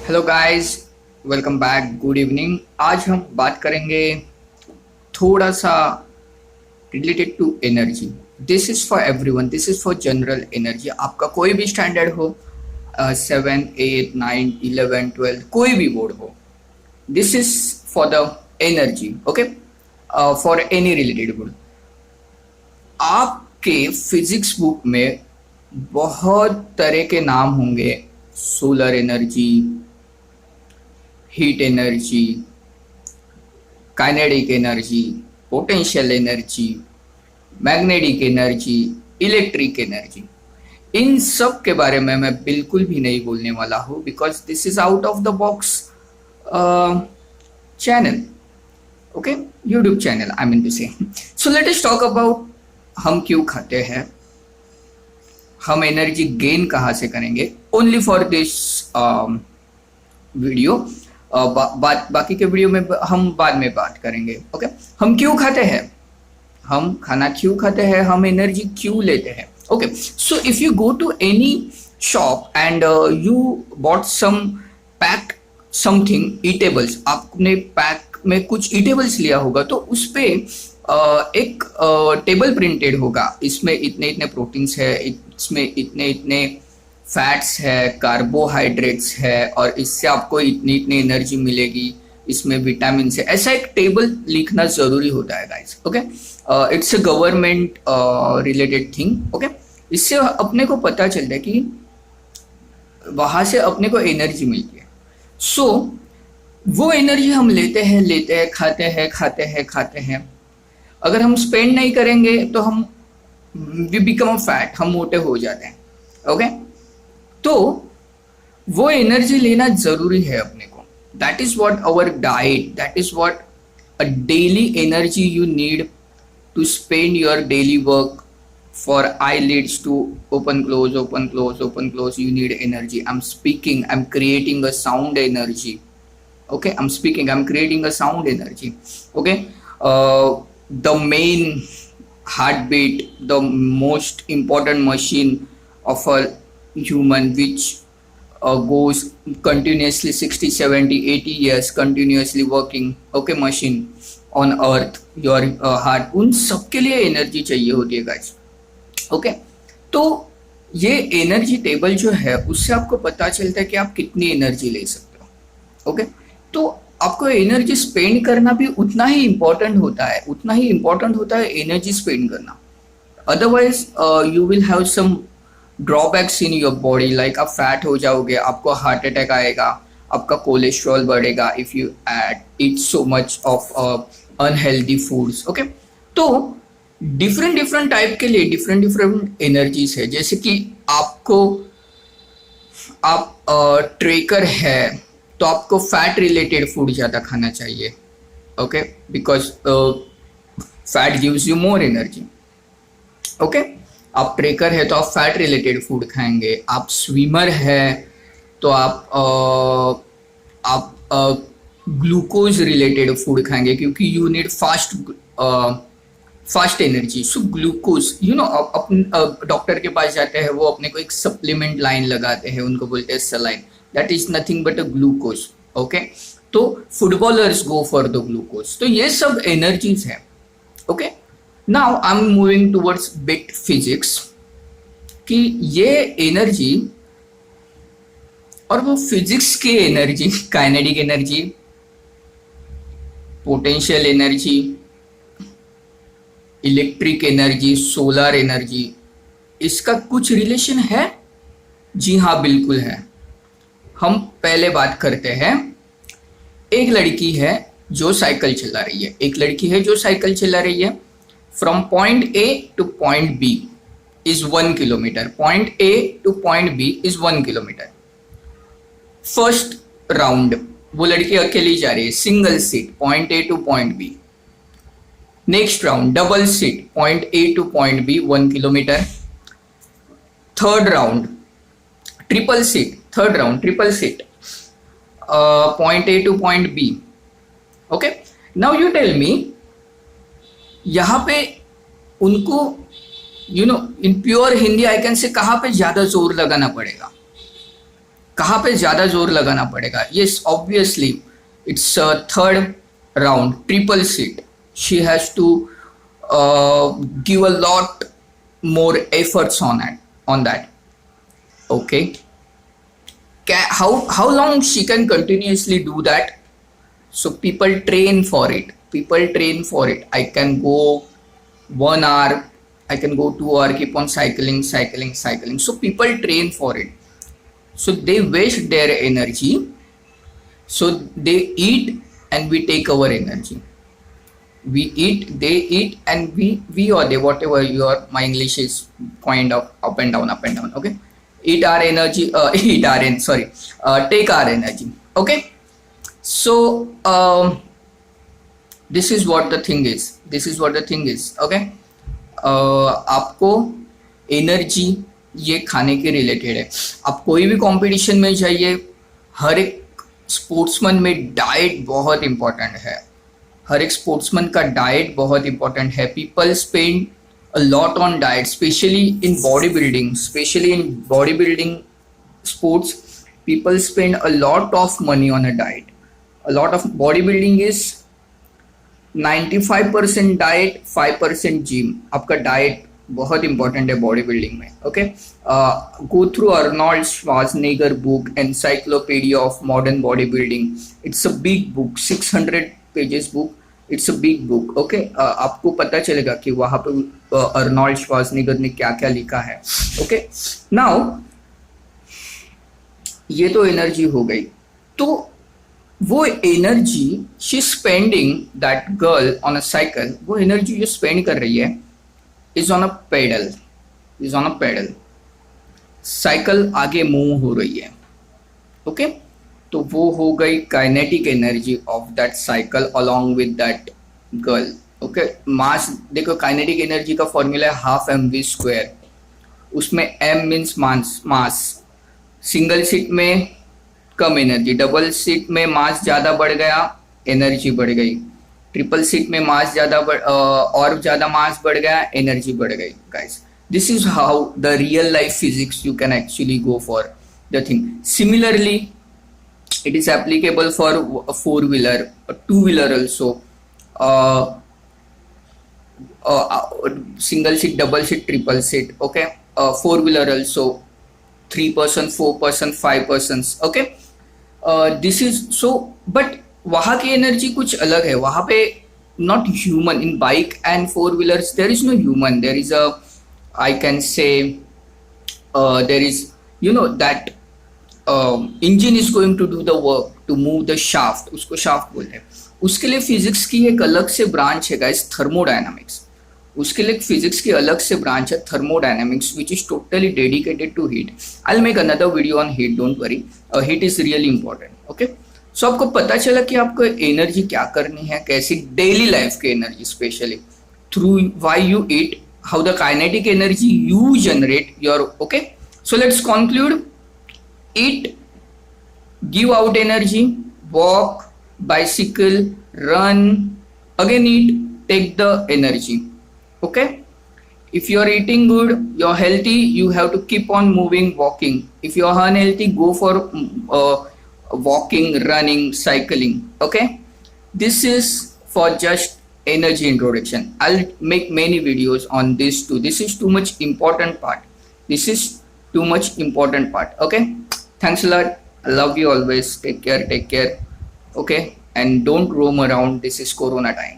Hello guys, welcome back, good evening. आज हम बात करेंगे थोड़ा सा related to energy. This is for everyone, this is for general energy. आपका कोई भी स्टैंडर्ड हो, 7, 8, 9, 11, 12, कोई भी बोर्ड हो, this is for the energy. Okay, for any related board. आपके फिजिक्स बुक में बहुत तरह के नाम होंगे। Solar energy, heat energy, kinetic energy, potential energy, magnetic energy, electric energy. इन सब के बारे में मैं बिल्कुल भी नहीं बोलने वाला हूँ, because this is out of the box channel. Okay, YouTube channel I mean to say. So let us talk about हम क्यों खाते हैं, हम एनर्जी गेन कहाँ से करेंगे। ओनली फॉर दिस वीडियो, बाकी के वीडियो में हम बाद में बात करेंगे। ओके, हम क्यों खाते हैं, हम खाना क्यों खाते हैं, हम एनर्जी क्यों लेते हैं। Okay, so if you go to any shop and you bought some pack something eatables, आपने पैक में कुछ ईटेबल्स लिया होगा, तो उस पे एक टेबल प्रिंटेड होगा। इसमें इतने इतने प्रोटीन्स है, इसमें इतने इतने फैट्स है, कार्बोहाइड्रेट्स है, और इससे आपको इतनी इतनी एनर्जी मिलेगी, इसमें विटामिन है। ऐसा एक टेबल लिखना जरूरी होता है guys. Okay, it's a government related thing. Okay, इससे अपने को पता चलता है कि वहां से अपने को एनर्जी मिलती है। सो वो एनर्जी हम लेते हैं, खाते हैं। अगर हम स्पेंड नहीं करेंगे तो हम वी बिकम फैट, हम मोटे हो जाते हैं। ओके, तो वो एनर्जी लेना जरूरी है अपने को। That is what our diet, that is what a daily energy you need to spend your daily work. For eyelids to open close, open close, open close, you need energy. I'm speaking, I'm creating a sound energy. Okay, I'm speaking, I'm creating a sound energy. Okay, the main heartbeat, the most important machine of a human, which goes continuously 60, 70, 80 years continuously working. Okay, machine on earth, your heart, उन सबके लिए energy चाहिए होती है guys. Okay, तो ये energy table जो है, उससे आपको पता चलता है कि आप कितनी एनर्जी ले सकते हो। ओके, तो आपको एनर्जी स्पेंड करना भी उतना ही इंपॉर्टेंट होता है एनर्जी स्पेंड करना। Otherwise you will have some drawbacks in your body, like आप फैट हो जाओगे, आपको हार्ट अटैक आएगा, आपका कोलेस्ट्रॉल बढ़ेगा if you eat so much of unhealthy foods. Okay, तो डिफरेंट टाइप के लिए डिफरेंट एनर्जीज है। जैसे कि आप ट्रेकर है, तो आपको फैट रिलेटेड फूड ज़्यादा खाना चाहिए। Okay, because fat gives you more energy. Okay, आप ट्रेकर है तो आप फैट रिलेटेड फूड खाएंगे। आप स्विमर है तो आप ग्लूकोज रिलेटेड फूड खाएंगे, क्योंकि you need fast energy. So glucose, you know, upon doctor के पास जाते हैं, वो अपने को एक सप्लीमेंट लाइन लगाते हैं, उनको बोलते हैं saline. That is nothing but a glucose. Okay, तो footballers go for the glucose. तो ये सब एनर्जीज है। Okay, now I am moving towards bit physics, कि ये एनर्जी और वो फिजिक्स की energy, kinetic energy, potential energy, electric energy, solar energy, इसका कुछ रिलेशन है? जी हाँ, बिल्कुल है। हम पहले बात करते हैं, एक लड़की है जो साइकिल चला रही है, from point A to point B is 1 kilometre. Point A to point B is 1 kilometre. First round वो लड़की अकेली जा रही है, single seat, point A to point B. Next round double seat, point A to point B, 1 kilometre. Third round triple seat, point A to point B. Okay, now you tell me, यहां पे उनको, you know, in pure Hindi I can say, कहां पे ज्यादा जोर लगाना पड़ेगा? कहाँ पे ज्यादा जोर लगाना पड़ेगा? Yes, obviously it's third round, triple seat. She has to give a lot more efforts on that. Okay, how long she can continuously do that? So people train for it. I can go 1 hour, I can go 2 hour, keep on cycling. So people train for it, so they waste their energy. So they eat and we take our energy. We eat, they eat, and we or they, whatever your, my English is kind of up and down. Okay, eat our energy, take our energy. Okay, so this is what the thing is. Okay, आपको energy ये खाने के related है. आप कोई भी competition में जाइए, हर एक स्पोर्ट्समैन में डाइट बहुत इंपॉर्टेंट है. हर एक स्पोर्ट्समैन का डाइट बहुत इंपॉर्टेंट है. People spend a lot on diet, specially in body building sports. People spend a lot of money on a diet. A lot of body building is 95% diet, 5% gym. आपका diet बहुत important है body building में. Okay, go through Arnold Schwarzenegger book, encyclopedia of modern body building. It's a big book, 600 pages book. It's a big book. Okay, आपको पता चलेगा कि वहां पे अर्नोल्ड श्वार्ज़नेगर ने क्या क्या लिखा है. ओके, नाउ ये तो एनर्जी हो गई. तो वो energy she spending, that girl on a cycle, वो एनर्जी जो स्पेंड कर रही है is on a pedal. Cycle आगे मूव हो रही है. ओके, तो वो हो गई kinetic energy of that cycle along with that girl. Okay, mass देखो, काइनेटिक एनर्जी का फॉर्मूला है हाफ mv². उसमें m means mass. Single seat में कम एनर्जी, डबल सीट में मास ज्यादा बढ़ गया, एनर्जी बढ़ गई. ट्रिपल सीट में मास ज्यादा और ज्यादा मास बढ़ गया, एनर्जी बढ़ गई. Guys, this is how the real life physics you can actually go for the thing. Similarly it is applicable for a 4-wheeler, a 2-wheeler also, single seat, double seat, triple seat. Okay, 4-wheeler also, 3 person, 4 person, 5 persons. Okay, this is so, but वहाँ की energy कुछ अलग है. वहाँ पे not human. In bike and 4-wheelers there is no human. There is a, I can say, there is, you know, that engine is going to do the work to move the shaft. उसको shaft बोलते हैं. उसके लिए physics की एक अलग से branch है गाइस, थर्मोडायनामिक्स. उसके लिए फिजिक्स की अलग से ब्रांच है thermodynamics, which is totally dedicated to heat. I will make another video on heat, don't worry. Heat is really important. Okay, so आपको पता चला कि आपको एनर्जी क्या करनी है, कैसी डेली लाइफ की energy, specially through why you eat, how the kinetic energy you generate your. Okay, so let's conclude. Eat, give out energy, walk, bicycle, run, again eat, take the energy. Okay, if you are eating good, you are healthy, you have to keep on moving, walking. If you are unhealthy, go for walking, running, cycling. Okay, this is for just energy introduction. I'll make many videos on this too. This is too much important part. Okay, thanks a lot. I love you always. Take care. Okay, and don't roam around. This is Corona time.